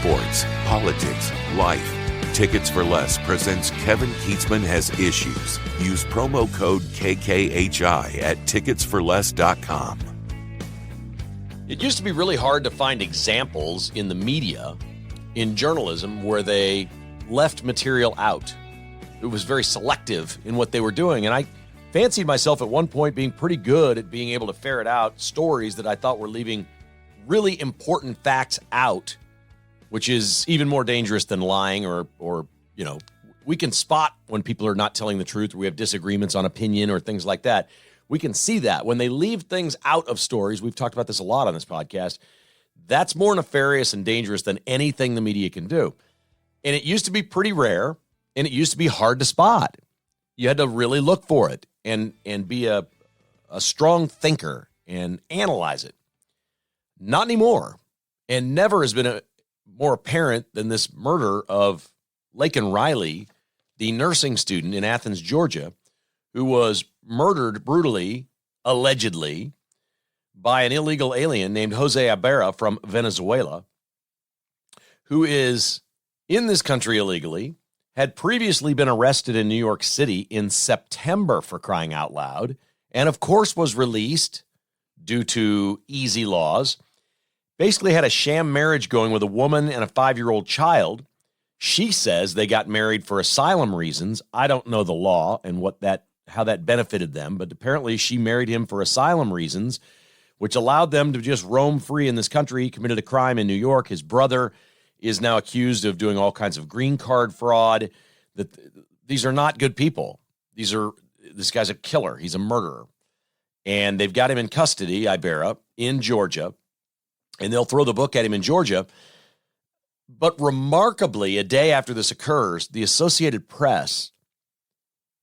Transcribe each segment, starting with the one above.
sports, politics, life. Tickets for Less presents Kevin Keatsman Has Issues. Use promo code KKHI at ticketsforless.com. It used to be really hard to find examples in the media, in journalism, where they left material out. It was very selective in what they were doing. And I fancied myself at one point being pretty good at being able to ferret out stories that I thought were leaving really important facts out, which is even more dangerous than lying or we can spot when people are not telling the truth or we have disagreements on opinion or things like that. We can see that. When they leave things out of stories, we've talked about this a lot on this podcast, that's more nefarious and dangerous than anything the media can do. And it used to be pretty rare, and it used to be hard to spot. You had to really look for it and be a strong thinker and analyze it. Not anymore, and never has been more apparent than this murder of Laken Riley, the nursing student in Athens, Georgia, who was murdered brutally, allegedly, by an illegal alien named Jose Ibarra from Venezuela, who is in this country illegally, had previously been arrested in New York City in September, for crying out loud, and of course was released due to easy laws. Basically had a sham marriage going with a woman and a 5-year-old child. She says they got married for asylum reasons. I don't know the law and how that benefited them, but apparently she married him for asylum reasons, which allowed them to just roam free in this country. He committed a crime in New York. His brother is now accused of doing all kinds of green card fraud. These are not good people. This guy's a killer. He's a murderer. And they've got him in custody, Ibarra, in Georgia. And they'll throw the book at him in Georgia. But remarkably, a day after this occurs, the Associated Press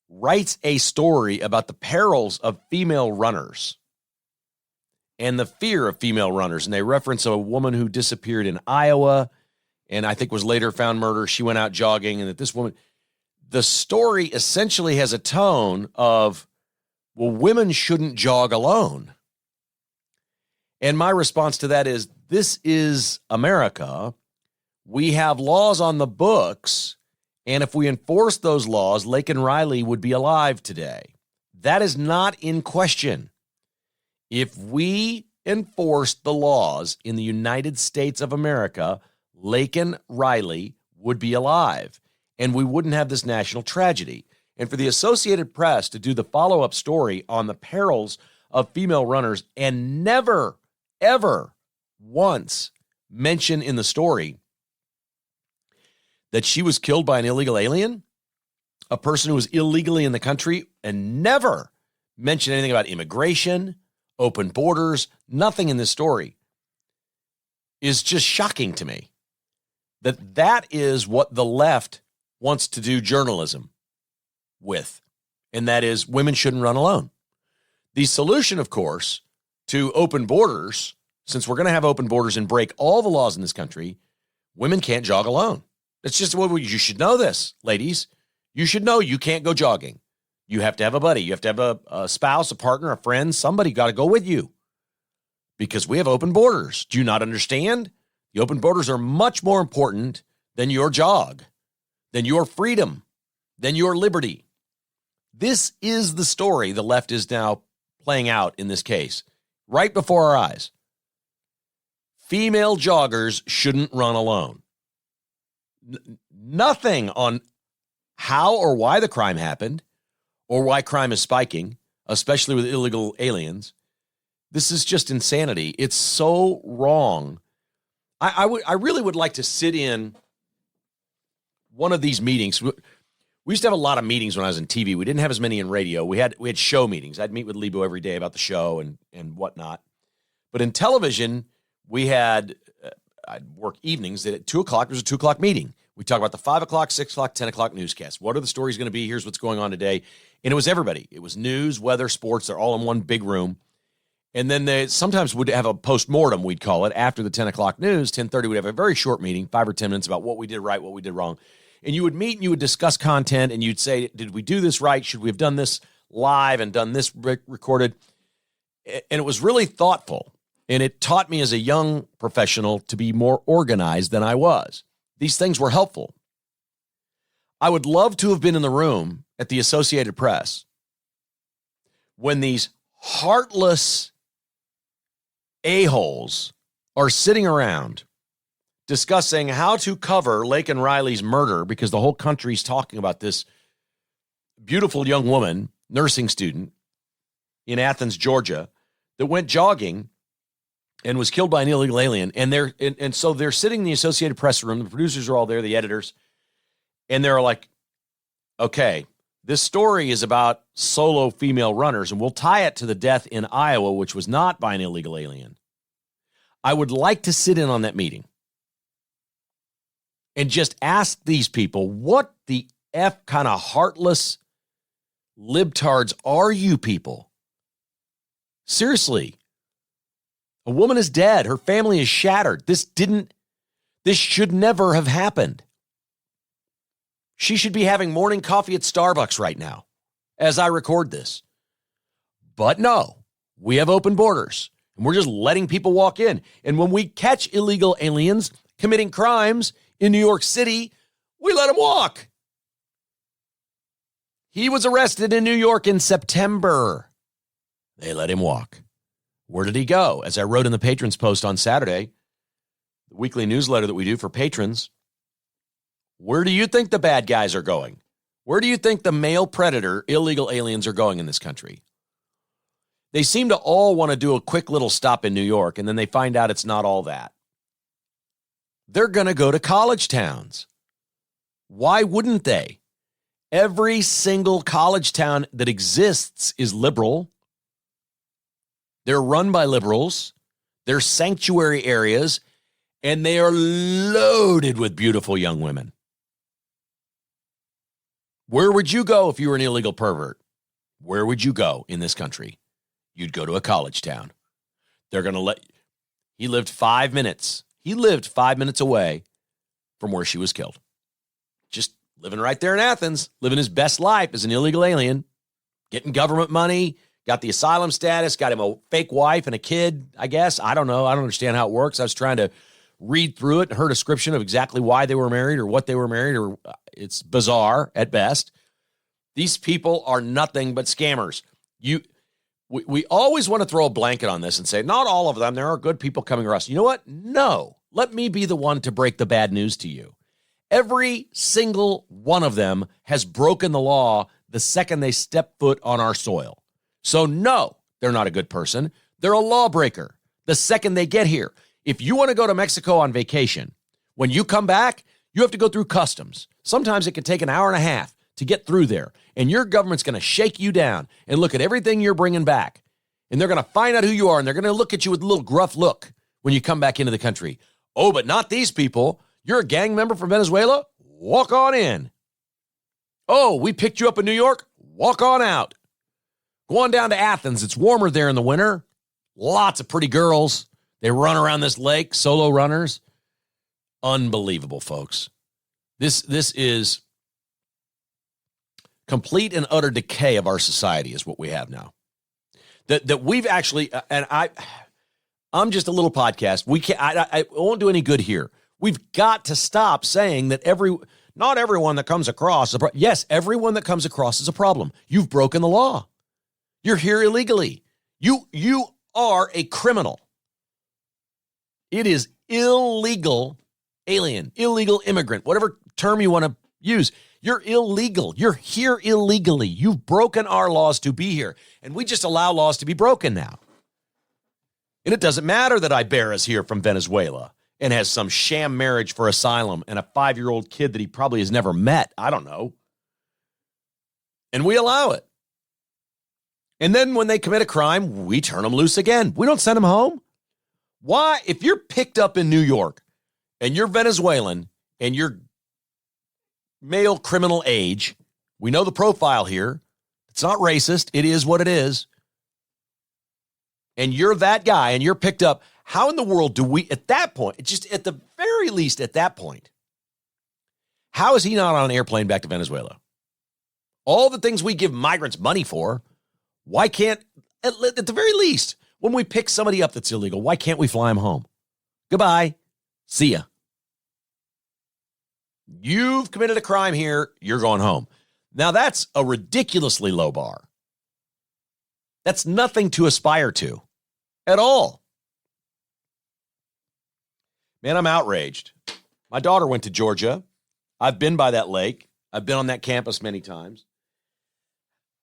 writes a story about the perils of female runners and the fear of female runners. And they reference a woman who disappeared in Iowa and I think was later found murdered. She went out jogging, and that this woman, the story essentially has a tone of, well, women shouldn't jog alone. And my response to that is, this is America. We have laws on the books, and if we enforce those laws, Laken Riley would be alive today. That is not in question. If we enforced the laws in the United States of America, Laken Riley would be alive, and we wouldn't have this national tragedy. And for the Associated Press to do the follow-up story on the perils of female runners and never, ever once mention in the story that she was killed by an illegal alien, a person who was illegally in the country, and never mention anything about immigration, open borders, nothing in this story, is just shocking to me. That is what the left wants to do journalism with, and that is women shouldn't run alone. The solution, of course, to open borders, since we're going to have open borders and break all the laws in this country, women can't jog alone. That's just what you should know this, ladies. You should know you can't go jogging. You have to have a buddy. You have to have a spouse, a partner, a friend. Somebody got to go with you because we have open borders. Do you not understand? The open borders are much more important than your jog, than your freedom, than your liberty. This is the story the left is now playing out in this case, right before our eyes. Female joggers shouldn't run alone. Nothing on how or why the crime happened or why crime is spiking, especially with illegal aliens. This is just insanity. It's so wrong. I really would like to sit in one of these meetings. We used to have a lot of meetings when I was in TV. We didn't have as many in radio. We had show meetings. I'd meet with Lebo every day about the show and whatnot. But in television, we had, I'd work evenings. At 2 o'clock, there was a 2 o'clock meeting. We talk about the 5 o'clock, 6 o'clock, 10 o'clock newscast. What are the stories going to be? Here's what's going on today. And it was everybody. It was news, weather, sports. They're all in one big room. And then they sometimes would have a postmortem, we'd call it, after the 10 o'clock news. 10:30, we'd have a very short meeting, 5 or 10 minutes, about what we did right, what we did wrong. And you would meet and you would discuss content, and you'd say, did we do this right? Should we have done this live and done this recorded? And it was really thoughtful. And it taught me as a young professional to be more organized than I was. These things were helpful. I would love to have been in the room at the Associated Press when these heartless a-holes are sitting around discussing how to cover Laken Riley's murder, because the whole country's talking about this beautiful young woman, nursing student in Athens, Georgia, that went jogging and was killed by an illegal alien. And so they're sitting in the Associated Press room. The producers are all there, the editors, and they're like, okay, this story is about solo female runners, and we'll tie it to the death in Iowa, which was not by an illegal alien. I would like to sit in on that meeting and just ask these people, what the F kind of heartless libtards are you people? Seriously. A woman is dead. Her family is shattered. This should never have happened. She should be having morning coffee at Starbucks right now as I record this. But no, we have open borders and we're just letting people walk in. And when we catch illegal aliens committing crimes in New York City, we let them walk. He was arrested in New York in September. They let him walk. Where did he go? As I wrote in the Patrons post on Saturday, the weekly newsletter that we do for patrons, where do you think the bad guys are going? Where do you think the male predator illegal aliens are going in this country? They seem to all want to do a quick little stop in New York, and then they find out it's not all that. They're going to go to college towns. Why wouldn't they? Every single college town that exists is liberal. They're run by liberals. They're sanctuary areas, and they are loaded with beautiful young women. Where would you go if you were an illegal pervert? Where would you go in this country? You'd go to a college town. They're going to let... He lived 5 minutes. He lived 5 minutes away from where she was killed. Just living right there in Athens, living his best life as an illegal alien, getting government money, got the asylum status, got him a fake wife and a kid, I guess. I don't know. I don't understand how it works. I was trying to read through it and her description of exactly why they were married or what they were married, or it's bizarre at best. These people are nothing but scammers. We always want to throw a blanket on this and say, not all of them. There are good people coming across. You know what? No. Let me be the one to break the bad news to you. Every single one of them has broken the law the second they step foot on our soil. So no, they're not a good person. They're a lawbreaker the second they get here. If you want to go to Mexico on vacation, when you come back, you have to go through customs. Sometimes it can take an hour and a half to get through there. And your government's going to shake you down and look at everything you're bringing back. And they're going to find out who you are, and they're going to look at you with a little gruff look when you come back into the country. Oh, but not these people. You're a gang member from Venezuela? Walk on in. Oh, we picked you up in New York? Walk on out. Go on down to Athens. It's warmer there in the winter. Lots of pretty girls. They run around this lake, solo runners. Unbelievable, folks. This is complete and utter decay of our society is what we have now. That we've actually, and I'm just a little podcast. I won't do any good here. We've got to stop saying that not everyone that comes across, yes, everyone that comes across is a problem. You've broken the law. You're here illegally. You are a criminal. It is illegal alien, illegal immigrant, whatever term you want to use. You're illegal. You're here illegally. You've broken our laws to be here. And we just allow laws to be broken now. And it doesn't matter that Ibarra's here from Venezuela and has some sham marriage for asylum and a 5-year-old kid that he probably has never met. I don't know. And we allow it. And then when they commit a crime, we turn them loose again. We don't send them home. Why? If you're picked up in New York and you're Venezuelan and you're male criminal age, we know the profile here. It's not racist. It is what it is. And you're that guy and you're picked up. How in the world do we, at that point, just at the very least at that point, how is he not on an airplane back to Venezuela? All the things we give migrants money for, why can't, at the very least, When we pick somebody up that's illegal, why can't we fly them home? Goodbye. See ya. You've committed a crime here. You're going home. Now, that's a ridiculously low bar. That's nothing to aspire to at all. Man, I'm outraged. My daughter went to Georgia. I've been by that lake. I've been on that campus many times.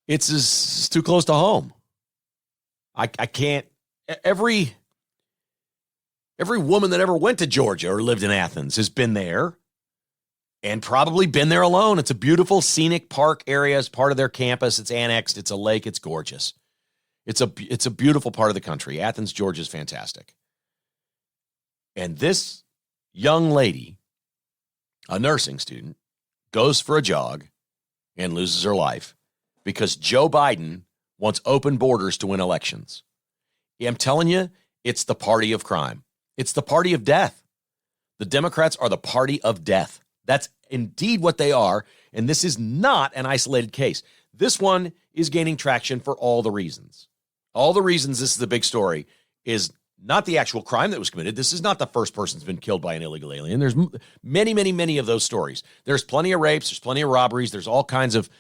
It's too close to home. I can't. Every woman that ever went to Georgia or lived in Athens has been there and probably been there alone. It's a beautiful scenic park area as part of their campus. It's annexed. It's a lake. It's gorgeous. It's a beautiful part of the country. Athens, Georgia is fantastic. And this young lady, a nursing student, goes for a jog and loses her life because Joe Biden wants open borders to win elections. I'm telling you, it's the party of crime. It's the party of death. The Democrats are the party of death. That's indeed what they are, and this is not an isolated case. This one is gaining traction for all the reasons. All the reasons this is the big story is not the actual crime that was committed. This is not the first person who's been killed by an illegal alien. There's many, many, many of those stories. There's plenty of rapes. There's plenty of robberies. There's all kinds of,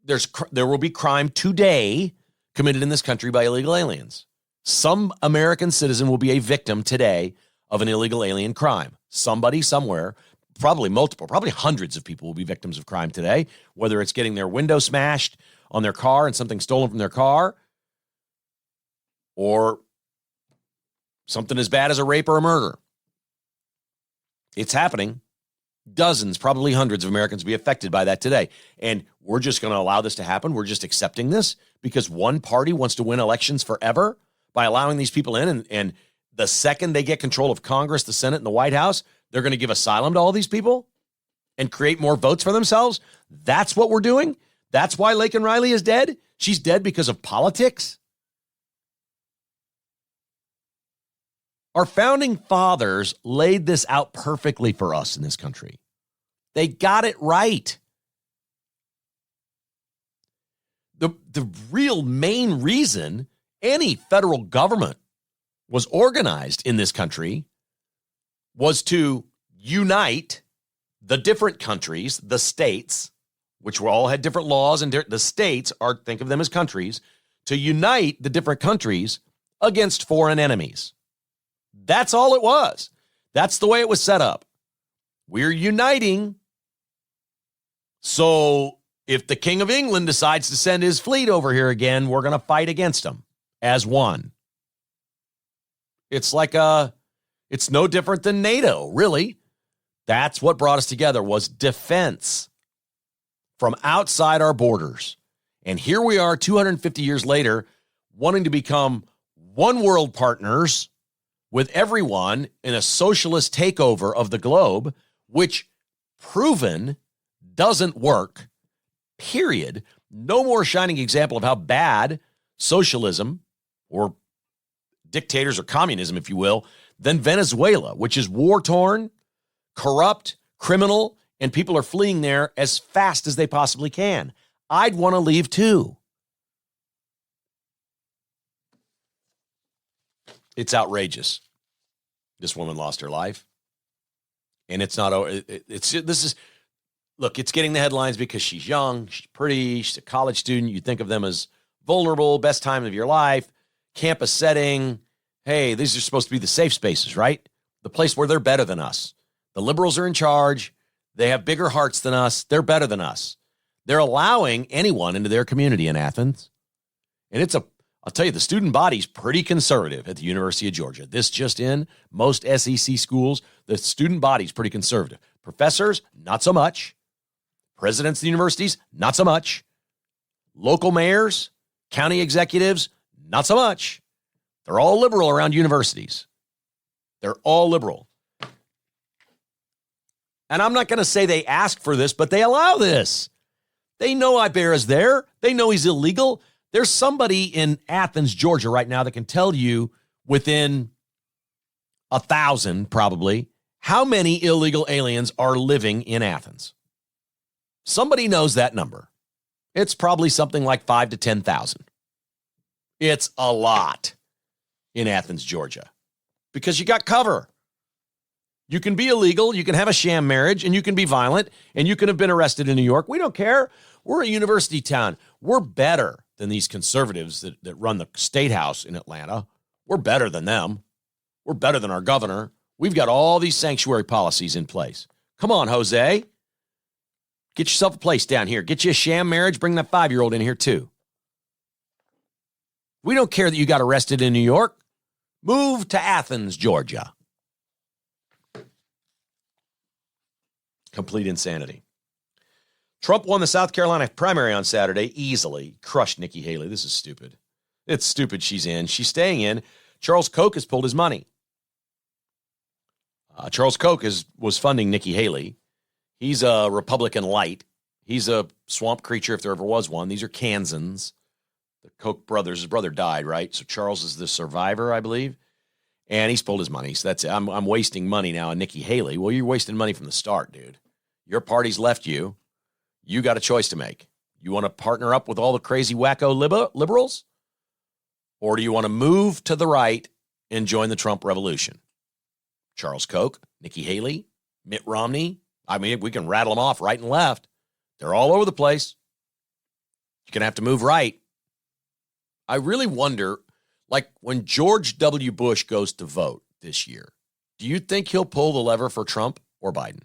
there will be crime today committed in this country by illegal aliens. Some American citizen will be a victim today of an illegal alien crime. Somebody somewhere, probably multiple, probably hundreds of people will be victims of crime today, whether it's getting their window smashed on their car and something stolen from their car, or something as bad as a rape or a murder. It's happening. Dozens, probably hundreds of Americans will be affected by that today. And we're just going to allow this to happen. We're just accepting this because one party wants to win elections forever by allowing these people in. And the second they get control of Congress, the Senate, and the White House, they're going to give asylum to all these people and create more votes for themselves. That's what we're doing. That's why Laken Riley is dead. She's dead because of politics. Our founding fathers laid this out perfectly for us in this country. They got it right. The real main reason any federal government was organized in this country was to unite the different countries, the states, which were all had different laws, and the states think of them as countries, to unite the different countries against foreign enemies. That's all it was. That's the way it was set up. We're uniting. So if the King of England decides to send his fleet over here again, we're going to fight against him as one. It's it's no different than NATO, really. That's what brought us together, was defense from outside our borders. And here we are 250 years later, wanting to become one world partners with everyone in a socialist takeover of the globe, which proven doesn't work, period. No more shining example of how bad socialism or dictators or communism, if you will, than Venezuela, which is war-torn, corrupt, criminal, and people are fleeing there as fast as they possibly can. I'd want to leave too. It's outrageous. This woman lost her life. And it's not, look, it's getting the headlines because she's young, she's pretty, she's a college student. You think of them as vulnerable, best time of your life, campus setting. Hey, these are supposed to be the safe spaces, right? The place where they're better than us. The liberals are in charge. They have bigger hearts than us. They're better than us. They're allowing anyone into their community in Athens. And I'll tell you, the student body's pretty conservative at the University of Georgia. This just in, most SEC schools, the student body's pretty conservative. Professors, not so much. Presidents of the universities, not so much. Local mayors, county executives, not so much. They're all liberal around universities. They're all liberal. And I'm not going to say they ask for this, but they allow this. They know Ibarra's there. They know he's illegal. There's somebody in Athens, Georgia right now that can tell you within 1,000 probably how many illegal aliens are living in Athens. Somebody knows that number. It's probably something like 5,000 to 10,000. It's a lot. in Athens, Georgia, because you got cover. You can be illegal, you can have a sham marriage, and you can be violent, and you can have been arrested in New York. We don't care. We're a university town. We're better than these conservatives that run the state house in Atlanta. We're better than them. We're better than our governor. We've got all these sanctuary policies in place. Come on, Jose. Get yourself a place down here. Get you a sham marriage. Bring that 5-year-old in here, too. We don't care that you got arrested in New York. Move to Athens, Georgia. Complete insanity. Trump won the South Carolina primary on Saturday easily. Crushed Nikki Haley. This is stupid. It's stupid she's in. She's staying in. Charles Koch has pulled his money. Charles Koch was funding Nikki Haley. He's a Republican light. He's a swamp creature if there ever was one. These are Kansans. The Koch brothers, his brother died, right? So Charles is the survivor, I believe. And he's pulled his money. So that's it. I'm wasting money now on Nikki Haley. Well, you're wasting money from the start, dude. Your party's left you. You got a choice to make. You want to partner up with all the crazy wacko liberals? Or do you want to move to the right and join the Trump revolution? Charles Koch, Nikki Haley, Mitt Romney. I mean, we can rattle them off right and left. They're all over the place. You're going to have to move right. I really wonder, like when George W. Bush goes to vote this year, do you think he'll pull the lever for Trump or Biden?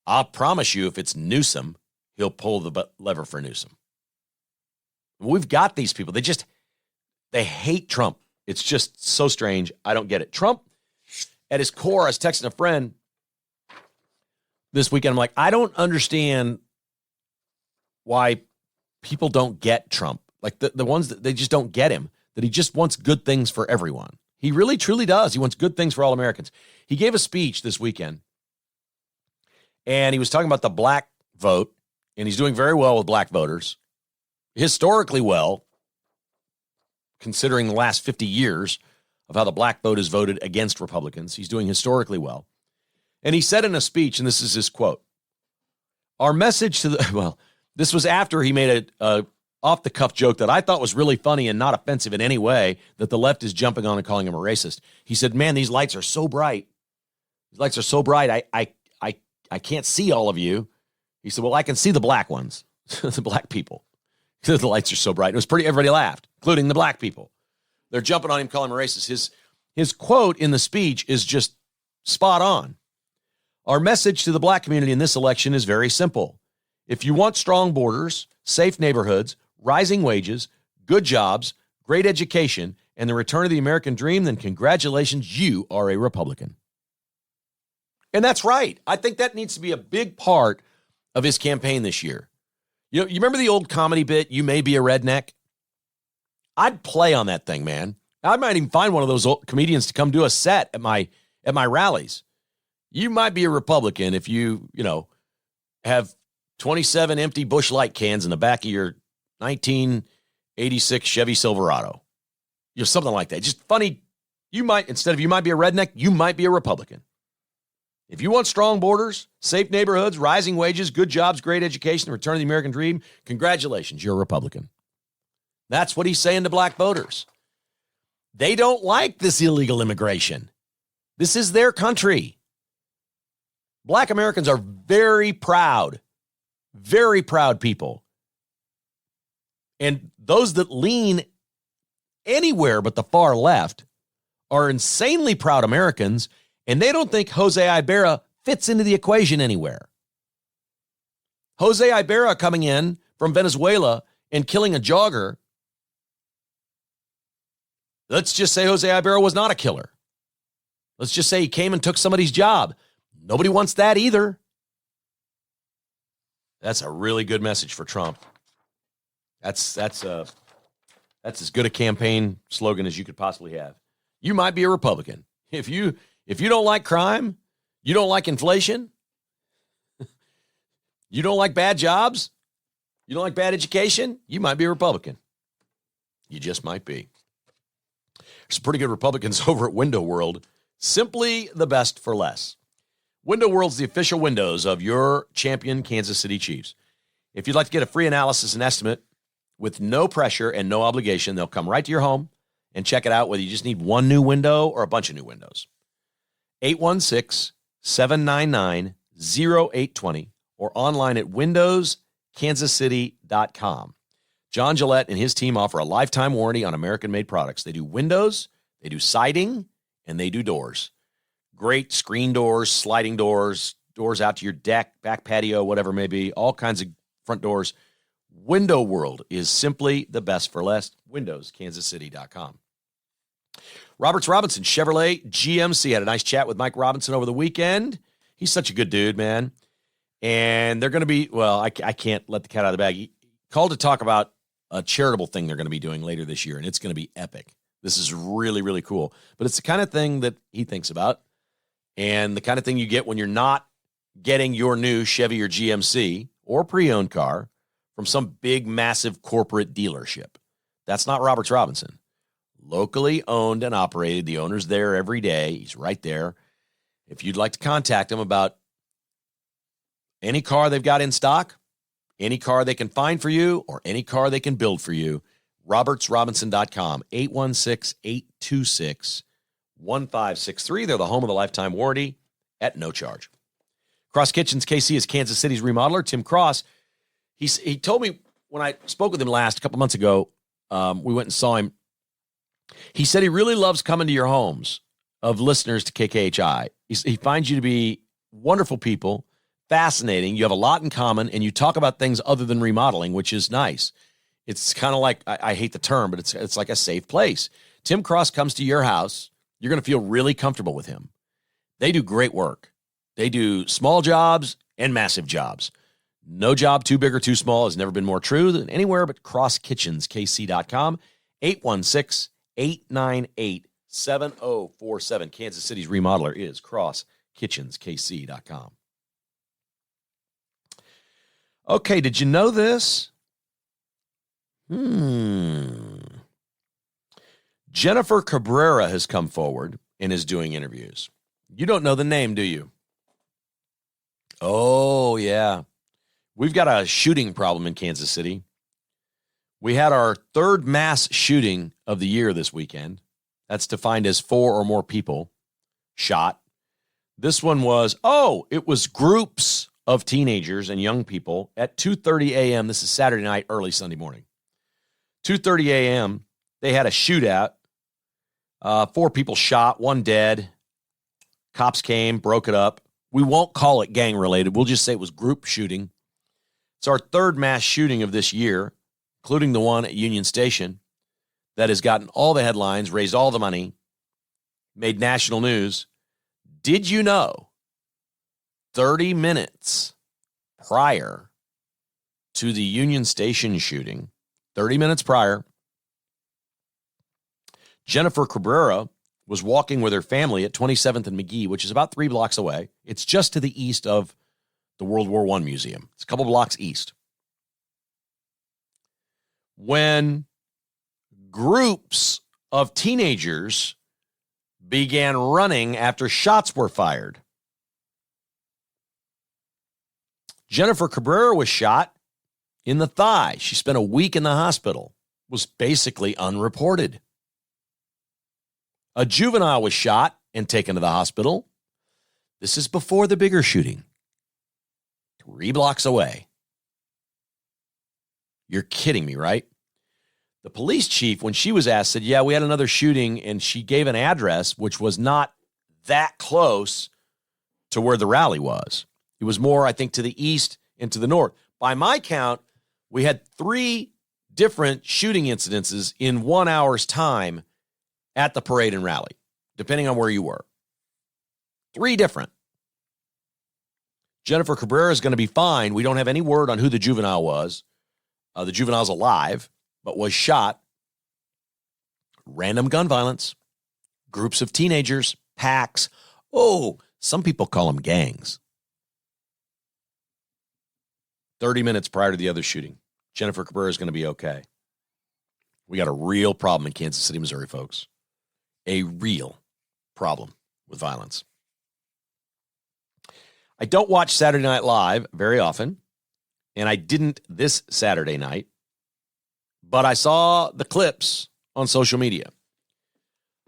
I'll promise you if it's Newsom, he'll pull the lever for Newsom. We've got these people. They hate Trump. It's just so strange. I don't get it. Trump, at his core, I was texting a friend this weekend. I'm like, I don't understand why people don't get Trump. Like the ones that they just don't get him, that he just wants good things for everyone. He really, truly does. He wants good things for all Americans. He gave a speech this weekend, and he was talking about the black vote, and he's doing very well with black voters, historically well, considering the last 50 years of how the black vote has voted against Republicans. He's doing historically well. And he said in a speech, and this is his quote, our message to this was after he made a off-the-cuff joke that I thought was really funny and not offensive in any way, that the left is jumping on and calling him a racist. He said, man, these lights are so bright. These lights are so bright, I can't see all of you. He said, well, I can see the black ones, the black people. The lights are so bright. It was pretty, everybody laughed, including the black people. They're jumping on him, calling him a racist. His quote in the speech is just spot on. Our message to the black community in this election is very simple. If you want strong borders, safe neighborhoods, rising wages, good jobs, great education, and the return of the American dream, then congratulations, you are a Republican. And that's right. I think that needs to be a big part of his campaign this year. You remember the old comedy bit, you may be a redneck? I'd play on that thing, man. I might even find one of those old comedians to come do a set at my rallies. You might be a Republican if you have 27 empty Busch Light cans in the back of your 1986 Chevy Silverado. Something like that. Just funny. Instead of you might be a redneck, you might be a Republican. If you want strong borders, safe neighborhoods, rising wages, good jobs, great education, the return of the American dream, congratulations, you're a Republican. That's what he's saying to black voters. They don't like this illegal immigration. This is their country. Black Americans are very proud people. And those that lean anywhere but the far left are insanely proud Americans, and they don't think Jose Ibarra fits into the equation anywhere. Jose Ibarra coming in from Venezuela and killing a jogger. Let's just say Jose Ibarra was not a killer. Let's just say he came and took somebody's job. Nobody wants that either. That's a really good message for Trump. That's as good a campaign slogan as you could possibly have. You might be a Republican. If you don't like crime, you don't like inflation, you don't like bad jobs, you don't like bad education, you might be a Republican. You just might be. There's some pretty good Republicans over at Window World. Simply the best for less. Window World's the official windows of your champion Kansas City Chiefs. If you'd like to get a free analysis and estimate with no pressure and no obligation, they'll come right to your home and check it out, whether you just need one new window or a bunch of new windows. 816-799-0820 or online at windowskansascity.com. John Gillette and his team offer a lifetime warranty on American-made products. They do windows, they do siding, and they do doors. Great screen doors, sliding doors, doors out to your deck, back patio, whatever it may be, all kinds of front doors. Window World is simply the best for less. windowskansascity.com. Roberts Robinson, Chevrolet GMC, had a nice chat with Mike Robinson over the weekend. He's such a good dude, man. And they're going to be, well, I can't let the cat out of the bag. He called to talk about a charitable thing they're going to be doing later this year, and it's going to be epic. This is really, really cool. But it's the kind of thing that he thinks about and the kind of thing you get when you're not getting your new Chevy or GMC or pre-owned car from some big, massive corporate dealership. That's not Roberts Robinson. Locally owned and operated. The owner's there every day. He's right there. If you'd like to contact him about any car they've got in stock, any car they can find for you, or any car they can build for you, robertsrobinson.com, 816-826-1563. They're the home of the lifetime warranty at no charge. Cross Kitchens KC is Kansas City's remodeler, Tim Cross. He told me when I spoke with him a couple months ago, we went and saw him. He said he really loves coming to your homes of listeners to KKHI. He finds you to be wonderful people, fascinating. You have a lot in common, and you talk about things other than remodeling, which is nice. It's kind of like, I hate the term, but it's like a safe place. Tim Cross comes to your house. You're going to feel really comfortable with him. They do great work. They do small jobs and massive jobs. No job too big or too small has never been more true than anywhere but crosskitchenskc.com, 816-898-7047. Kansas City's remodeler is crosskitchenskc.com. Okay, did you know this? Jennifer Cabrera has come forward and is doing interviews. You don't know the name, do you? Oh, yeah. We've got a shooting problem in Kansas City. We had our third mass shooting of the year this weekend. That's defined as 4 or more people shot. This one was, it was groups of teenagers and young people at 2:30 a.m. This is Saturday night, early Sunday morning. 2:30 a.m., they had a shootout. 4 people shot, 1 dead. Cops came, broke it up. We won't call it gang-related. We'll just say it was group shooting. It's our third mass shooting of this year, including the one at Union Station that has gotten all the headlines, raised all the money, made national news. Did you know 30 minutes prior to the Union Station shooting, 30 minutes prior, Jennifer Cabrera was walking with her family at 27th and McGee, which is about 3 blocks away. It's just to the east of the World War I Museum. It's a couple blocks east. When groups of teenagers began running after shots were fired. Jennifer Cabrera was shot in the thigh. She spent a week in the hospital, was basically unreported. A juvenile was shot and taken to the hospital. This is before the bigger shooting. 3 blocks away. You're kidding me, right? The police chief, when she was asked, said, yeah, we had another shooting, and she gave an address which was not that close to where the rally was. It was more, I think, to the east and to the north. By my count, we had 3 different shooting incidences in 1 hour's time at the parade and rally, depending on where you were. 3 different. Jennifer Cabrera is going to be fine. We don't have any word on who the juvenile was. The juvenile's alive, but was shot. Random gun violence. Groups of teenagers. Packs. Some people call them gangs. 30 minutes prior to the other shooting. Jennifer Cabrera is going to be okay. We got a real problem in Kansas City, Missouri, folks. A real problem with violence. I don't watch Saturday Night Live very often, and I didn't this Saturday night, but I saw the clips on social media.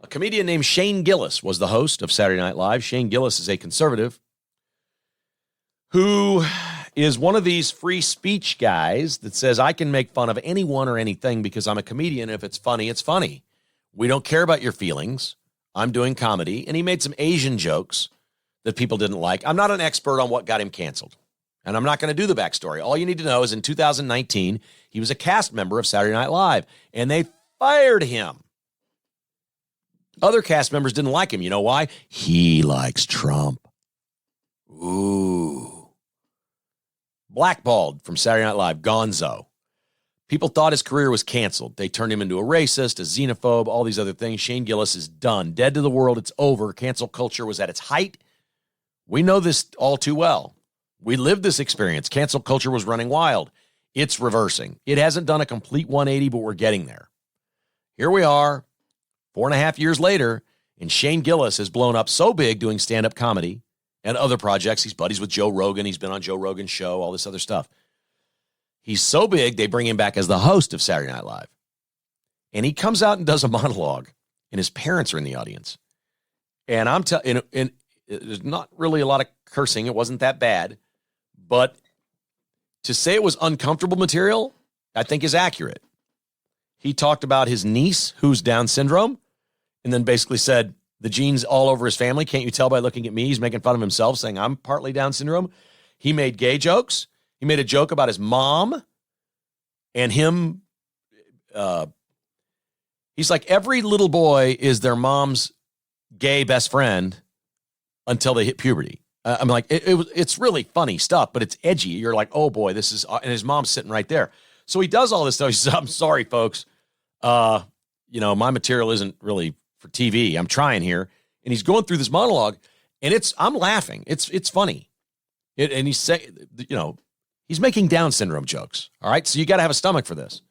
A comedian named Shane Gillis was the host of Saturday Night Live. Shane Gillis is a conservative who is one of these free speech guys that says, I can make fun of anyone or anything because I'm a comedian. If it's funny, it's funny. We don't care about your feelings. I'm doing comedy. And he made some Asian jokes that people didn't like. I'm not an expert on what got him canceled, and I'm not going to do the backstory. All you need to know is in 2019, he was a cast member of Saturday Night Live, and they fired him. Other cast members didn't like him. You know why? He likes Trump. Ooh. Blackballed from Saturday Night Live, gonzo. People thought his career was canceled. They turned him into a racist, a xenophobe, all these other things. Shane Gillis is done. Dead to the world. It's over. Cancel culture was at its height. We know this all too well. We lived this experience. Cancel culture was running wild. It's reversing. It hasn't done a complete 180, but we're getting there. Here we are, 4.5 years later, and Shane Gillis has blown up so big doing stand-up comedy and other projects. He's buddies with Joe Rogan. He's been on Joe Rogan's show, all this other stuff. He's so big, they bring him back as the host of Saturday Night Live. And he comes out and does a monologue, and his parents are in the audience. And and there's not really a lot of cursing. It wasn't that bad. But to say it was uncomfortable material, I think is accurate. He talked about his niece who's Down syndrome, and then basically said, the genes all over his family. Can't you tell by looking at me? He's making fun of himself, saying I'm partly Down syndrome. He made gay jokes. He made a joke about his mom and him. He's like, every little boy is their mom's gay best friend until they hit puberty. I'm like, it's really funny stuff, but it's edgy. You're like, oh boy, this is, and his mom's sitting right there. So he does all this stuff. He says, I'm sorry, folks. My material isn't really for TV. I'm trying here. And he's going through this monologue, and I'm laughing. It's funny. And he's saying, he's making Down syndrome jokes. All right. So you got to have a stomach for this.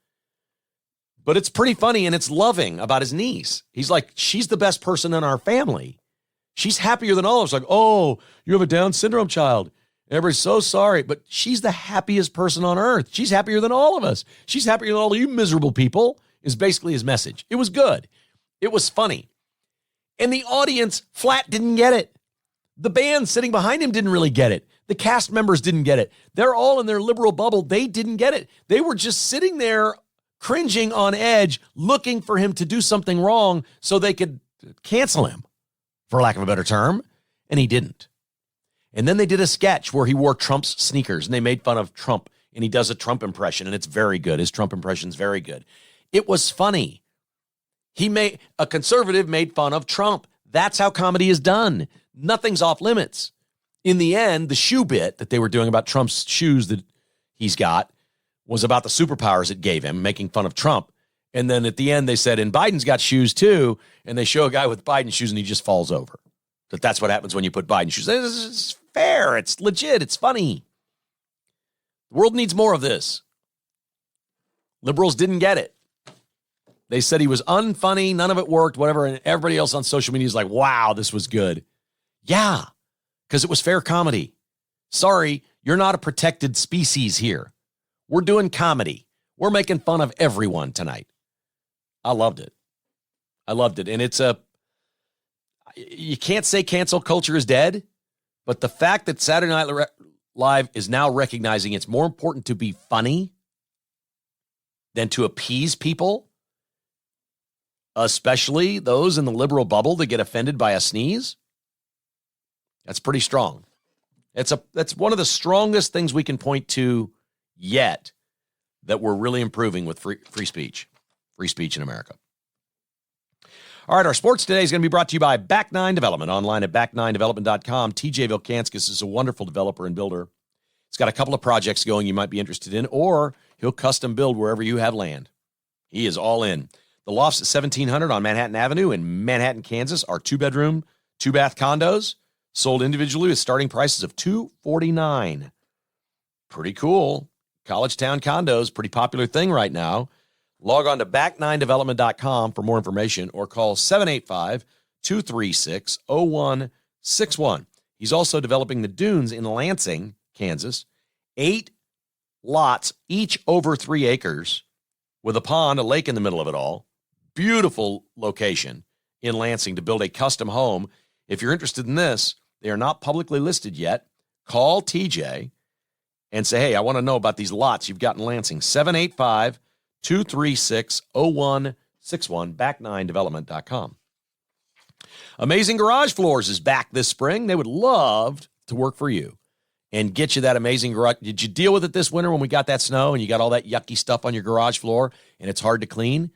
But it's pretty funny, and it's loving about his niece. He's like, she's the best person in our family. She's happier than all of us. Like, oh, you have a Down syndrome child. Everybody's so sorry, but she's the happiest person on earth. She's happier than all of us. She's happier than all of you miserable people, is basically his message. It was good. It was funny. And the audience flat didn't get it. The band sitting behind him didn't really get it. The cast members didn't get it. They're all in their liberal bubble. They didn't get it. They were just sitting there cringing on edge, looking for him to do something wrong so they could cancel him, for lack of a better term, and he didn't. And then they did a sketch where he wore Trump's sneakers, and they made fun of Trump, and he does a Trump impression, and it's very good. His Trump impression's very good. It was funny. A conservative made fun of Trump. That's how comedy is done. Nothing's off limits. In the end, the shoe bit that they were doing about Trump's shoes that he's got was about the superpowers it gave him, making fun of Trump. And then at the end, they said, and Biden's got shoes too. And they show a guy with Biden shoes and he just falls over. That's what happens when you put Biden shoes. It's fair. It's legit. It's funny. The world needs more of this. Liberals didn't get it. They said he was unfunny. None of it worked, whatever. And everybody else on social media is like, wow, this was good. Yeah, because it was fair comedy. Sorry, you're not a protected species here. We're doing comedy. We're making fun of everyone tonight. I loved it. And you can't say cancel culture is dead, but the fact that Saturday Night Live is now recognizing it's more important to be funny than to appease people, especially those in the liberal bubble that get offended by a sneeze, that's pretty strong. That's one of the strongest things we can point to yet that we're really improving with free speech in America. All right, our sports today is going to be brought to you by Back9 Development, online at back9development.com. TJ Vilkanskis is a wonderful developer and builder. He's got a couple of projects going you might be interested in, or he'll custom build wherever you have land. He is all in. The lofts at 1700 on Manhattan Avenue in Manhattan, Kansas are 2-bedroom, 2-bath condos sold individually with starting prices of $249. Pretty cool. College town condos, pretty popular thing right now. Log on to back9development.com for more information or call 785-236-0161. He's also developing the Dunes in Lansing, Kansas. 8 lots, each over 3 acres, with a pond, a lake in the middle of it all. Beautiful location. in Lansing to build a custom home. If you're interested in this, they are not publicly listed yet. Call TJ and say, hey, I want to know about these lots you've got in Lansing. 785-236-0161, back9development.com. Amazing Garage Floors is back this spring. They would love to work for you and get you that amazing garage. Did you deal with it this winter when we got that snow and you got all that yucky stuff on your garage floor and it's hard to clean?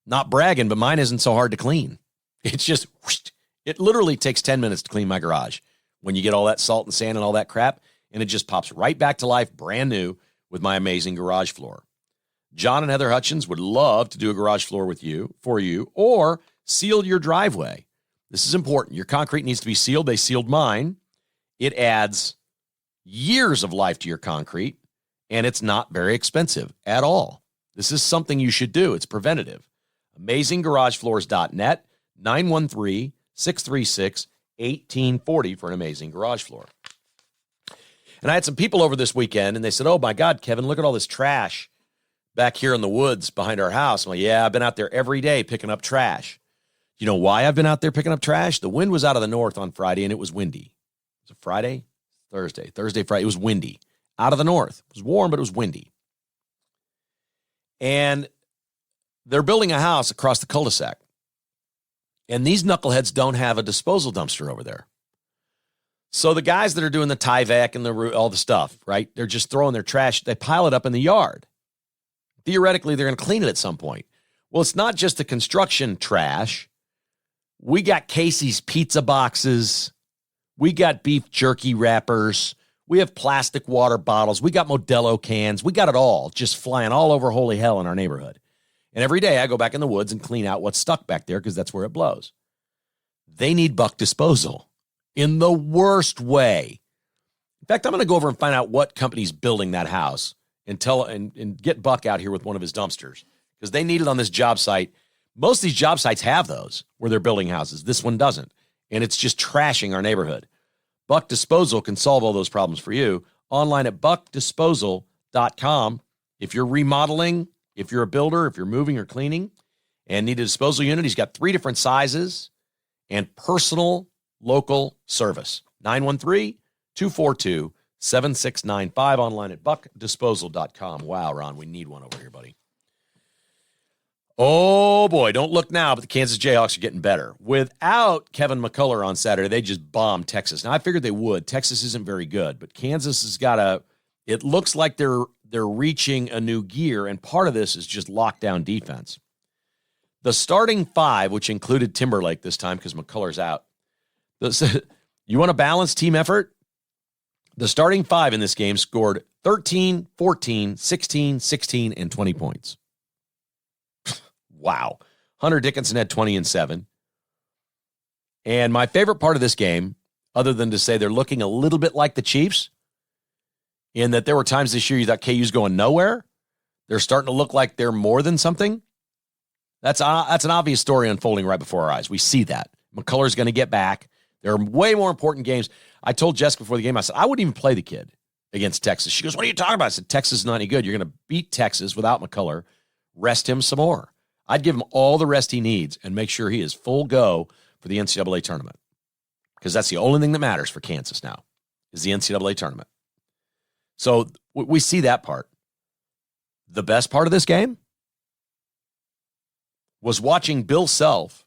Not bragging, but mine isn't so hard to clean. It's just, it literally takes 10 minutes to clean my garage when you get all that salt and sand and all that crap, and it just pops right back to life, brand new, with my amazing garage floor. John and Heather Hutchins would love to do a garage floor for you, or seal your driveway. This is important. Your concrete needs to be sealed. They sealed mine. It adds years of life to your concrete, and it's not very expensive at all. This is something you should do. It's preventative. AmazingGarageFloors.net, 913-636-1840 for an amazing garage floor. And I had some people over this weekend, and they said, oh, my God, Kevin, look at all this trash back here in the woods behind our house. I'm like, yeah, I've been out there every day picking up trash. You know why I've been out there picking up trash? The wind was out of the north on Friday, and it was windy. Was it Friday? Thursday, Friday. It was windy. Out of the north. It was warm, but it was windy. And they're building a house across the cul-de-sac. And these knuckleheads don't have a disposal dumpster over there. So the guys that are doing the Tyvek and all the stuff, right? They're just throwing their trash. They pile it up in the yard. Theoretically, they're going to clean it at some point. Well, it's not just the construction trash. We got Casey's pizza boxes. We got beef jerky wrappers. We have plastic water bottles. We got Modelo cans. We got it all just flying all over holy hell in our neighborhood. And every day I go back in the woods and clean out what's stuck back there because that's where it blows. They need Buck disposal in the worst way. In fact, I'm going to go over and find out what company's building that house and get Buck out here with one of his dumpsters because they need it on this job site. Most of these job sites have those where they're building houses. This one doesn't. And it's just trashing our neighborhood. Buck Disposal can solve all those problems for you. Online at buckdisposal.com. If you're remodeling, if you're a builder, if you're moving or cleaning and need a disposal unit, he's got 3 different sizes and personal local service. 913-242-7695. Online at buckdisposal.com. Wow, Ron, we need one over here, buddy. Oh, boy, don't look now, but the Kansas Jayhawks are getting better. Without Kevin McCullough on Saturday, they just bombed Texas. Now, I figured they would. Texas isn't very good, but Kansas has got it looks like they're reaching a new gear, and part of this is just lockdown defense. The starting 5, which included Timberlake this time because McCullough's out. You want a balanced team effort? The starting 5 in this game scored 13, 14, 16, 16, and 20 points. Wow. Hunter Dickinson had 20 and 7. And my favorite part of this game, other than to say they're looking a little bit like the Chiefs, in that there were times this year you thought KU's going nowhere. They're starting to look like they're more than something. That's an obvious story unfolding right before our eyes. We see that. McCullough's going to get back. There are way more important games. I told Jessica before the game, I said, I wouldn't even play the kid against Texas. She goes, what are you talking about? I said, Texas is not any good. You're going to beat Texas without McCullough. Rest him some more. I'd give him all the rest he needs and make sure he is full go for the NCAA tournament because that's the only thing that matters for Kansas now is the NCAA tournament. So we see that part. The best part of this game was watching Bill Self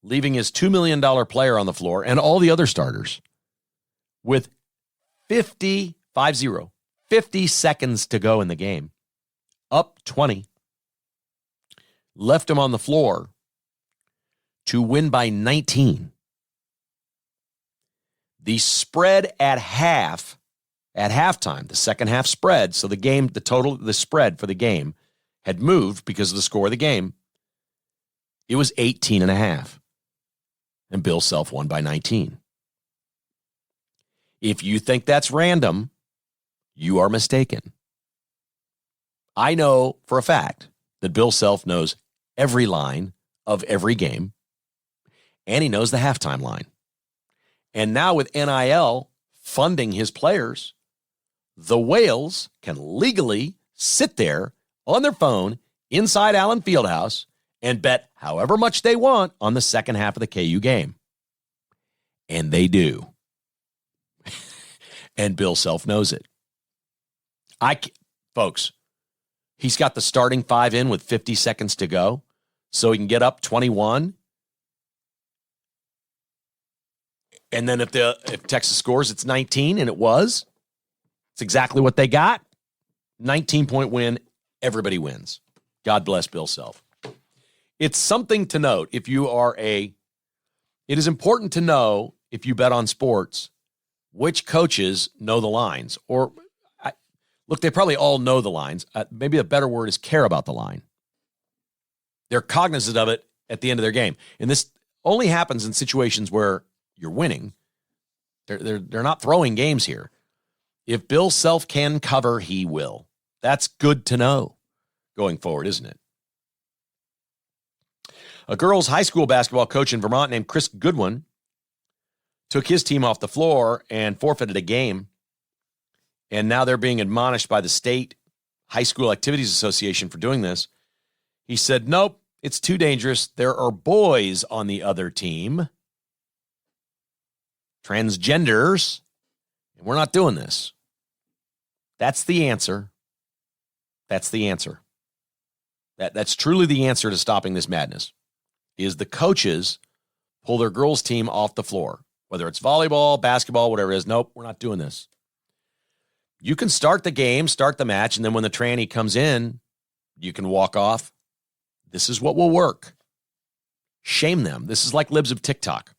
leaving his $2 million player on the floor and all the other starters with 50 seconds to go in the game, up 20. Left him on the floor to win by 19. The spread at halftime, the second half spread, so the spread for the game had moved because of the score of the game. It was 18.5. And Bill Self won by 19. If you think that's random, you are mistaken. I know for a fact that Bill Self knows every line of every game, and he knows the halftime line. And now with NIL funding his players, the Whales can legally sit there on their phone inside Allen Fieldhouse and bet however much they want on the second half of the KU game. And they do. And Bill Self knows it. Folks, he's got the starting five in with 50 seconds to go, so he can get up 21. And then if Texas scores, it's 19, and it was. It's exactly what they got. 19-point win. Everybody wins. God bless Bill Self. It's something to note if you are it is important to know if you bet on sports, which coaches know the lines. Look, they probably all know the lines. Maybe a better word is care about the line. They're cognizant of it at the end of their game. And this only happens in situations where you're winning. They're not throwing games here. If Bill Self can cover, he will. That's good to know going forward, isn't it? A girls' high school basketball coach in Vermont named Chris Goodwin took his team off the floor and forfeited a game. And now they're being admonished by the state high school activities association for doing this. He said, nope, it's too dangerous. There are boys on the other team, transgenders, and we're not doing this. That's the answer. That's the answer. That's truly the answer to stopping this madness, is the coaches pull their girls' team off the floor, whether it's volleyball, basketball, whatever it is. Nope, we're not doing this. You can start the game, start the match, and then when the tranny comes in, you can walk off. This is what will work. Shame them. This is like libs of TikTok.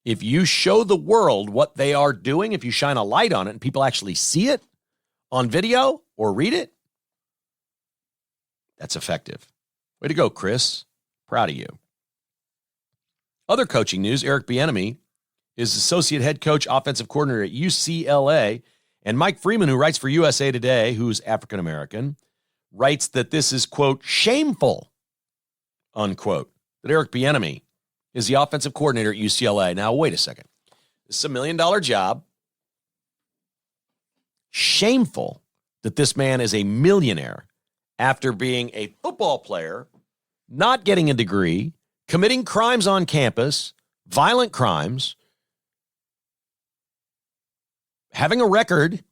If you show the world what they are doing, if you shine a light on it and people actually see it on video or read it, that's effective. Way to go, Chris. Proud of you. Other coaching news, Eric Bieniemy is associate head coach, offensive coordinator at UCLA. And Mike Freeman, who writes for USA Today, who's African-American, writes that this is, quote, shameful, unquote, that Eric Bieniemy is the offensive coordinator at UCLA. Now, wait a second. This is $1 million job. Shameful that this man is a millionaire after being a football player, not getting a degree, committing crimes on campus, violent crimes, having a record,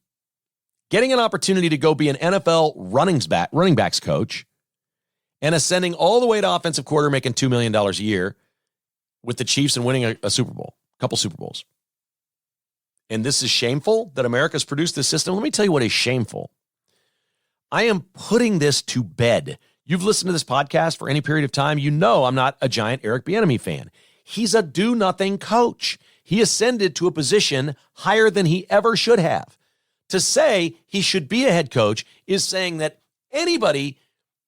getting an opportunity to go be an NFL running backs coach, and ascending all the way to offensive coordinator, making $2 million a year with the Chiefs and winning a Super Bowl, a couple Super Bowls. And this is shameful that America's produced this system. Let me tell you what is shameful. I am putting this to bed. You've listened to this podcast for any period of time. You know I'm not a giant Eric Bieniemy fan. He's a do-nothing coach. He ascended to a position higher than he ever should have. To say he should be a head coach is saying that anybody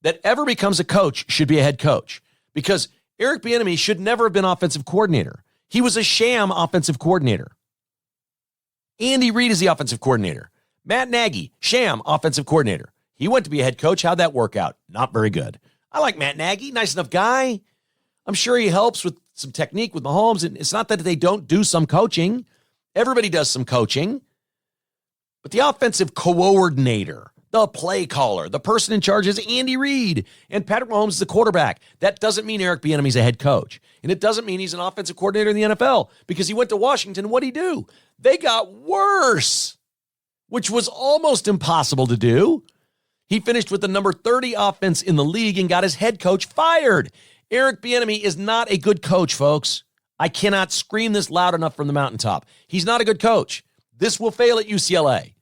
that ever becomes a coach should be a head coach, because Eric Bieniemy should never have been offensive coordinator. He was a sham offensive coordinator. Andy Reid is the offensive coordinator. Matt Nagy, sham offensive coordinator. He went to be a head coach. How'd that work out? Not very good. I like Matt Nagy, nice enough guy. I'm sure he helps with some technique with Mahomes. And it's not that they don't do some coaching. Everybody does some coaching. But the offensive coordinator, the play caller, the person in charge is Andy Reid. And Patrick Mahomes is the quarterback. That doesn't mean Eric Bieniemy's a head coach. And it doesn't mean he's an offensive coordinator in the NFL, because he went to Washington. What'd he do? They got worse, which was almost impossible to do. He finished with the number 30 offense in the league and got his head coach fired. Eric Bieniemy is not a good coach, folks. I cannot scream this loud enough from the mountaintop. He's not a good coach. This will fail at UCLA.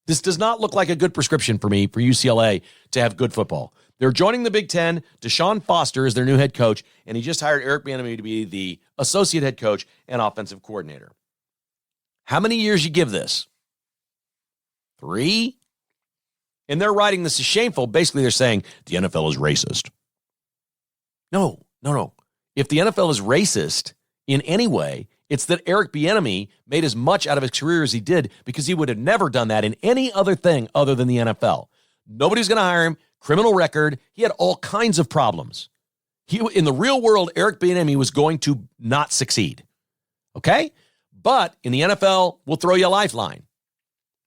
This does not look like a good prescription for me, for UCLA to have good football. They're joining the Big Ten. Deshaun Foster is their new head coach, and he just hired Eric Bieniemy to be the associate head coach and offensive coordinator. How many years you give this? 3? And they're writing this is shameful. Basically, they're saying the NFL is racist. No. If the NFL is racist in any way, it's that Eric Bieniemy made as much out of his career as he did, because he would have never done that in any other thing other than the NFL. Nobody's going to hire him. Criminal record. He had all kinds of problems. In the real world, Eric Bieniemy was going to not succeed. Okay? But in the NFL, we'll throw you a lifeline.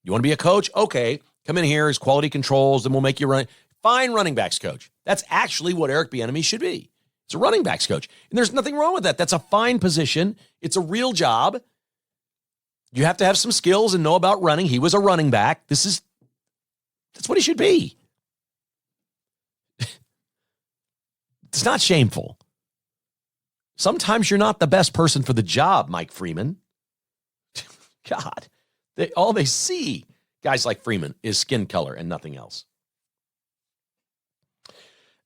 You want to be a coach? Okay. Come in here, his quality controls, and we'll make you run. Fine running backs coach. That's actually what Eric Bieniemy should be. It's a running backs coach. And there's nothing wrong with that. That's a fine position. It's a real job. You have to have some skills and know about running. He was a running back. That's what he should be. It's not shameful. Sometimes you're not the best person for the job, Mike Freeman. God, all they see, guys like Freeman, is skin color and nothing else.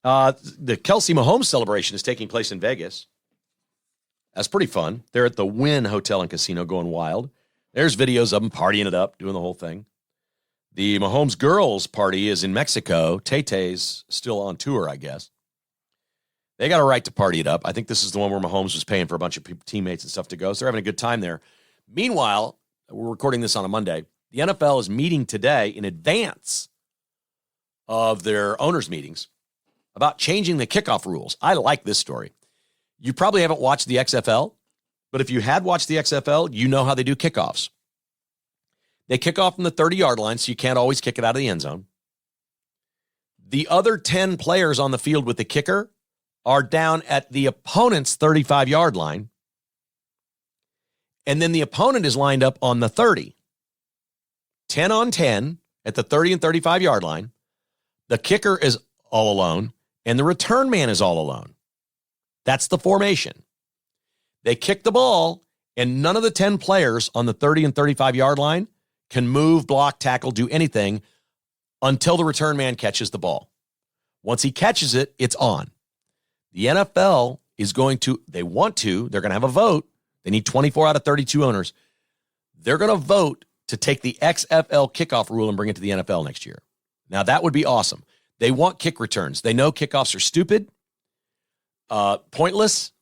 The Kelsey Mahomes celebration is taking place in Vegas. That's pretty fun. They're at the Wynn Hotel and Casino going wild. There's videos of them partying it up, doing the whole thing. The Mahomes girls party is in Mexico. Tay-Tay's still on tour, I guess. They got a right to party it up. I think this is the one where Mahomes was paying for a bunch of teammates and stuff to go. So they're having a good time there. Meanwhile, we're recording this on a Monday. The NFL is meeting today in advance of their owners' meetings about changing the kickoff rules. I like this story. You probably haven't watched the XFL, but if you had watched the XFL, you know how they do kickoffs. They kick off from the 30-yard line, so you can't always kick it out of the end zone. The other 10 players on the field with the kicker are down at the opponent's 35-yard line, and then the opponent is lined up on the 30. 10 on 10 at the 30 and 35-yard line. The kicker is all alone, and the return man is all alone. That's the formation. They kick the ball, and none of the 10 players on the 30 and 35-yard line can move, block, tackle, do anything until the return man catches the ball. Once he catches it, it's on. The NFL is they're going to have a vote. They need 24 out of 32 owners. They're going to vote to take the XFL kickoff rule and bring it to the NFL next year. Now, that would be awesome. They want kick returns. They know kickoffs are stupid, pointless.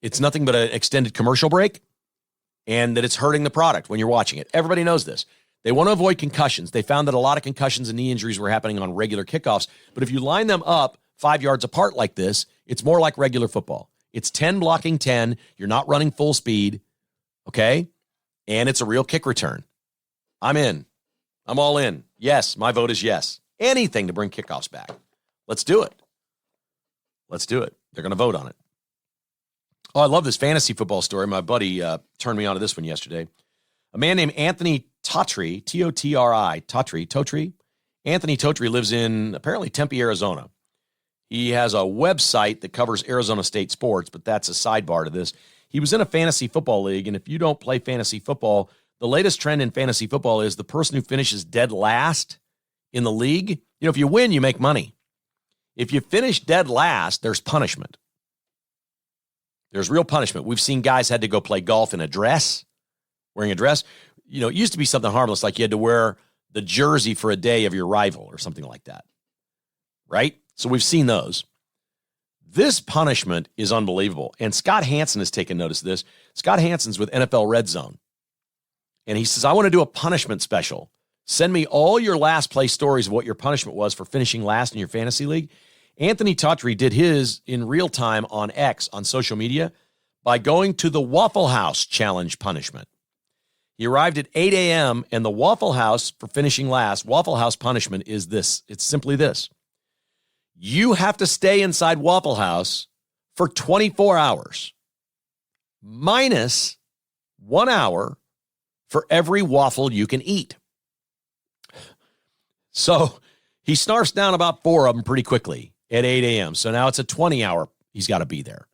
It's nothing but an extended commercial break, and that it's hurting the product when you're watching it. Everybody knows this. They want to avoid concussions. They found that a lot of concussions and knee injuries were happening on regular kickoffs. But if you line them up 5 yards apart like this, it's more like regular football. It's 10 blocking 10. You're not running full speed, okay? And it's a real kick return. I'm in. I'm all in. Yes, my vote is yes. Anything to bring kickoffs back. Let's do it. Let's do it. They're going to vote on it. Oh, I love this fantasy football story. My buddy turned me on to this one yesterday. A man named Anthony Totri, T-O-T-R-I, Totri. Anthony Totri lives in, apparently, Tempe, Arizona. He has a website that covers Arizona State sports, but that's a sidebar to this. He was in a fantasy football league, and if you don't play fantasy football, the latest trend in fantasy football is the person who finishes dead last in the league. If you win, you make money. If you finish dead last, there's punishment. There's real punishment. We've seen guys had to go play golf in a dress, wearing a dress. It used to be something harmless, like you had to wear the jersey for a day of your rival or something like that, right? So we've seen those. This punishment is unbelievable. And Scott Hansen has taken notice of this. Scott Hansen's with NFL Red Zone. And he says, I want to do a punishment special. Send me all your last place stories of what your punishment was for finishing last in your fantasy league. Anthony Totri did his in real time on X, on social media, by going to the Waffle House challenge punishment. He arrived at 8 a.m., and the Waffle House, for finishing last, Waffle House punishment is this. It's simply this. You have to stay inside Waffle House for 24 hours, minus 1 hour for every waffle you can eat. So he snarfs down about 4 of them pretty quickly at 8 a.m. So now it's a 20-hour he's got to be there.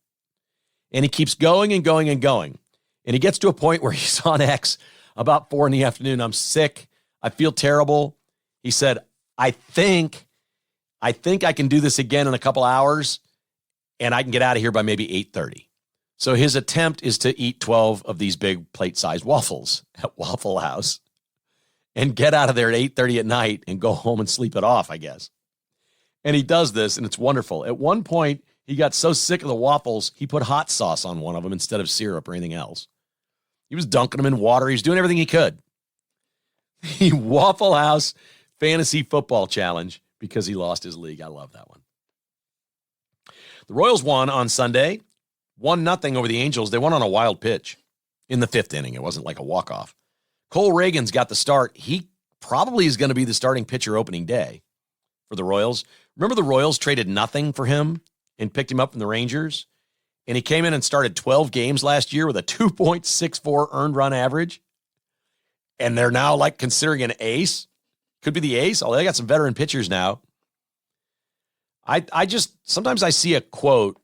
And he keeps going and going and going. And he gets to a point where he's on X about 4 in the afternoon. I'm sick. I feel terrible. He said, I think I can do this again in a couple hours, and I can get out of here by maybe 8:30. So his attempt is to eat 12 of these big plate-sized waffles at Waffle House and get out of there at 8:30 at night and go home and sleep it off, I guess. And he does this, and it's wonderful. At one point, he got so sick of the waffles, he put hot sauce on one of them instead of syrup or anything else. He was dunking them in water. He was doing everything he could. The Waffle House Fantasy Football Challenge, because he lost his league. I love that one. The Royals won on Sunday, 1-0 over the Angels. They won on a wild pitch in the 5th inning. It wasn't like a walk-off. Cole Reagan's got the start. He probably is going to be the starting pitcher opening day for the Royals. Remember the Royals traded nothing for him and picked him up from the Rangers? And he came in and started 12 games last year with a 2.64 earned run average. And they're now like considering an ace. Could be the ace. Oh, they got some veteran pitchers now. I just, sometimes I see a quote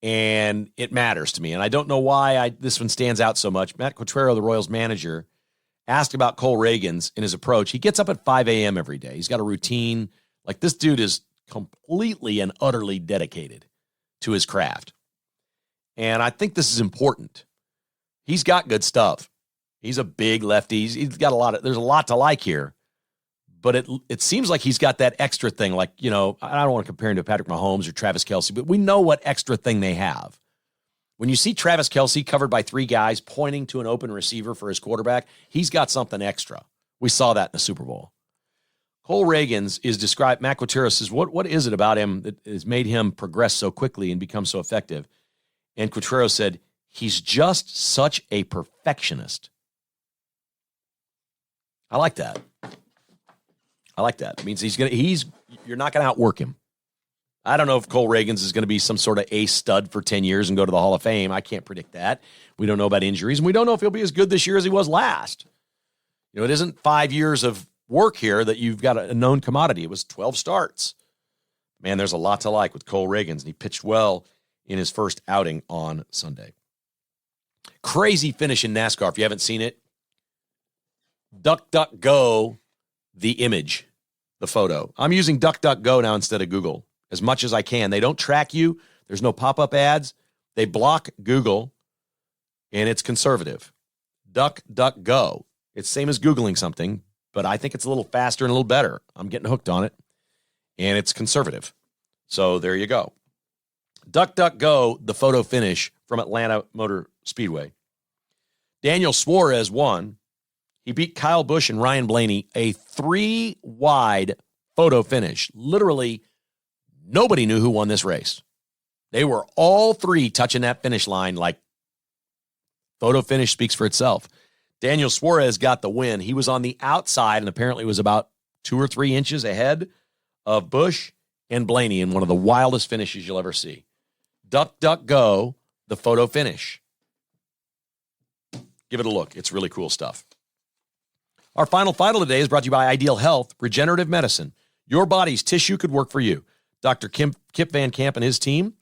and it matters to me. And I don't know why this one stands out so much. Matt Quatraro, the Royals manager, asked about Cole Reagans in his approach. He gets up at 5 a.m. every day. He's got a routine. Like, this dude is completely and utterly dedicated to his craft. And I think this is important. He's got good stuff. He's a big lefty. He's got there's a lot to like here. But it seems like he's got that extra thing. Like, I don't want to compare him to Patrick Mahomes or Travis Kelce, but we know what extra thing they have. When you see Travis Kelce covered by 3 guys pointing to an open receiver for his quarterback, he's got something extra. We saw that in the Super Bowl. Cole Reagans is described, Matt Quatraro says, what is it about him that has made him progress so quickly and become so effective? And Quatraro said, he's just such a perfectionist. I like that. It means you're not going to outwork him. I don't know if Cole Reagans is going to be some sort of ace stud for 10 years and go to the Hall of Fame. I can't predict that. We don't know about injuries, and we don't know if he'll be as good this year as he was last. It isn't 5 years of work here that you've got a known commodity. It was 12 starts. Man, there's a lot to like with Cole Reagans, and he pitched well in his first outing on Sunday. Crazy finish in NASCAR. If you haven't seen it, DuckDuckGo, the image, the photo. I'm using DuckDuckGo now instead of Google as much as I can. They don't track you. There's no pop-up ads. They block Google, and it's conservative. DuckDuckGo. It's same as Googling something, but I think it's a little faster and a little better. I'm getting hooked on it, and it's conservative. So there you go. DuckDuckGo, the photo finish from Atlanta Motor Speedway. Daniel Suarez won. He beat Kyle Busch and Ryan Blaney, a 3-wide photo finish. Literally, nobody knew who won this race. They were all 3 touching that finish line like photo finish speaks for itself. Daniel Suarez got the win. He was on the outside and apparently was about 2 or 3 inches ahead of Busch and Blaney in one of the wildest finishes you'll ever see. DuckDuckGo, the photo finish. Give it a look. It's really cool stuff. Our final today is brought to you by Ideal Health, regenerative medicine. Your body's tissue could work for you. Dr. Kip Van Camp and his team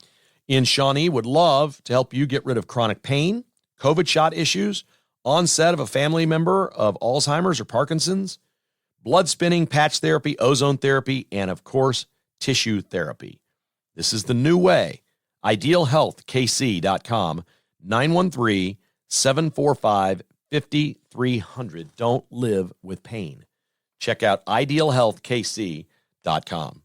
in Shawnee would love to help you get rid of chronic pain, COVID shot issues, onset of a family member of Alzheimer's or Parkinson's, blood spinning, patch therapy, ozone therapy, and, of course, tissue therapy. This is the new way. IdealHealthKC.com, 913-745-5300. Don't live with pain. Check out IdealHealthKC.com.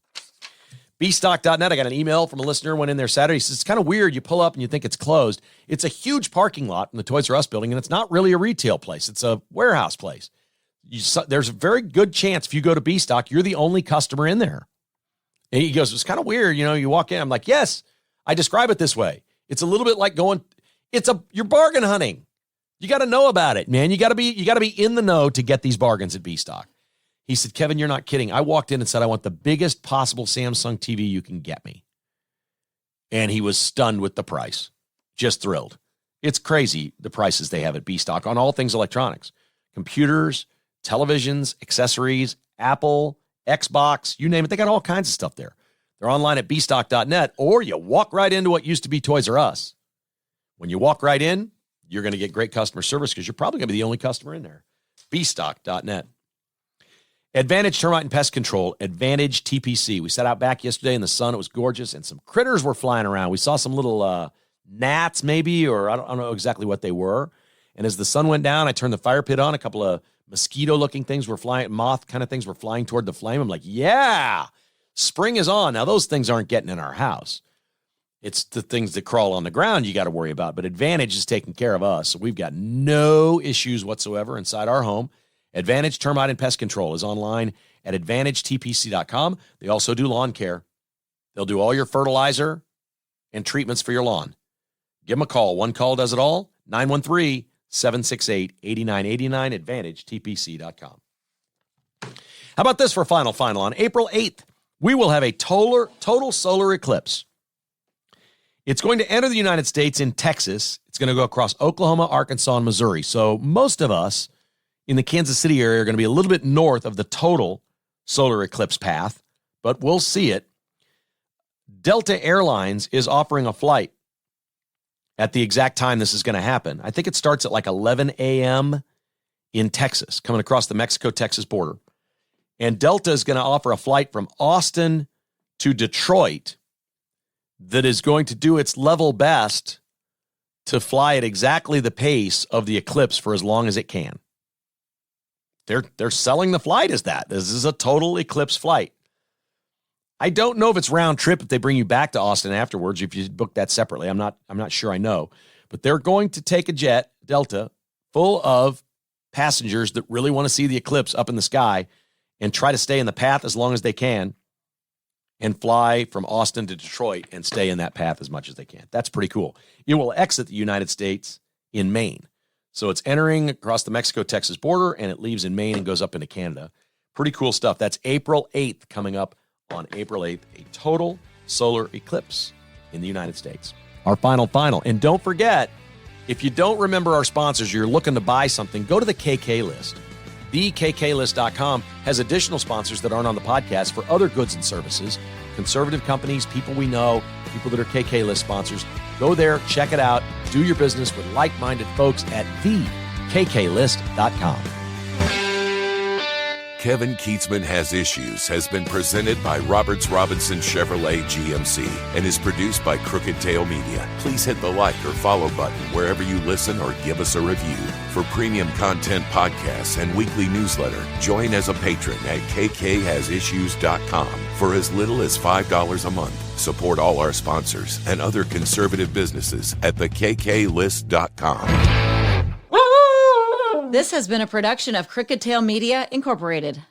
Bstock.net, I got an email from a listener, went in there Saturday. He says, it's kind of weird. You pull up and you think it's closed. It's a huge parking lot in the Toys R Us building, and it's not really a retail place. It's a warehouse place. There's a very good chance if you go to Bstock, you're the only customer in there. And he goes, it's kind of weird. You walk in. I'm like, yes, I describe it this way. It's a little bit like you're bargain hunting. You got to know about it, man. You got to be in the know to get these bargains at Bstock. He said, Kevin, you're not kidding. I walked in and said, I want the biggest possible Samsung TV you can get me. And he was stunned with the price. Just thrilled. It's crazy, the prices they have at Bstock on all things electronics. Computers, televisions, accessories, Apple, Xbox, you name it. They got all kinds of stuff there. They're online at bstock.net, or you walk right into what used to be Toys R Us. When you walk right in, you're going to get great customer service because you're probably going to be the only customer in there. bstock.net. Advantage Termite and Pest Control, Advantage TPC. We sat out back yesterday in the sun. It was gorgeous, and some critters were flying around. We saw some little gnats maybe, or I don't know exactly what they were. And as the sun went down, I turned the fire pit on. A couple of mosquito-looking things were flying, moth kind of things were flying toward the flame. I'm like, yeah, spring is on. Now, those things aren't getting in our house. It's the things that crawl on the ground you got to worry about. But Advantage is taking care of us, so we've got no issues whatsoever inside our home. Advantage Termite and Pest Control is online at AdvantageTPC.com. They also do lawn care. They'll do all your fertilizer and treatments for your lawn. Give them a call. One call does it all. 913-768-8989, AdvantageTPC.com. How about this for final? On April 8th, we will have a total solar eclipse. It's going to enter the United States in Texas. It's going to go across Oklahoma, Arkansas, and Missouri. So most of us in the Kansas City area are going to be a little bit north of the total solar eclipse path, but we'll see it. Delta Airlines is offering a flight at the exact time this is going to happen. I think it starts at like 11 a.m. in Texas, coming across the Mexico-Texas border. And Delta is going to offer a flight from Austin to Detroit that is going to do its level best to fly at exactly the pace of the eclipse for as long as it can. They're selling the flight as that. This is a total eclipse flight. I don't know if it's round trip if they bring you back to Austin afterwards, if you book that separately. I'm not sure I know. But they're going to take a jet, Delta, full of passengers that really want to see the eclipse up in the sky and try to stay in the path as long as they can and fly from Austin to Detroit and stay in that path as much as they can. That's pretty cool. It will exit the United States in Maine. So it's entering across the Mexico-Texas border, and it leaves in Maine and goes up into Canada. Pretty cool stuff. That's April 8th, coming up on April 8th, a total solar eclipse in the United States. Our final. And don't forget, if you don't remember our sponsors, you're looking to buy something, go to the KK list. TheKKList.com has additional sponsors that aren't on the podcast for other goods and services, conservative companies, people we know, people that are KK List sponsors. Go there, check it out, do your business with like-minded folks at TheKKList.com. Kevin Keatsman Has Issues has been presented by Roberts Robinson Chevrolet GMC and is produced by Crooked Tail Media. Please hit the like or follow button wherever you listen or give us a review. For premium content podcasts and weekly newsletter, join as a patron at kkhasissues.com for as little as $5 a month. Support all our sponsors and other conservative businesses at thekklist.com. This has been a production of Crooked Tail Media, Incorporated.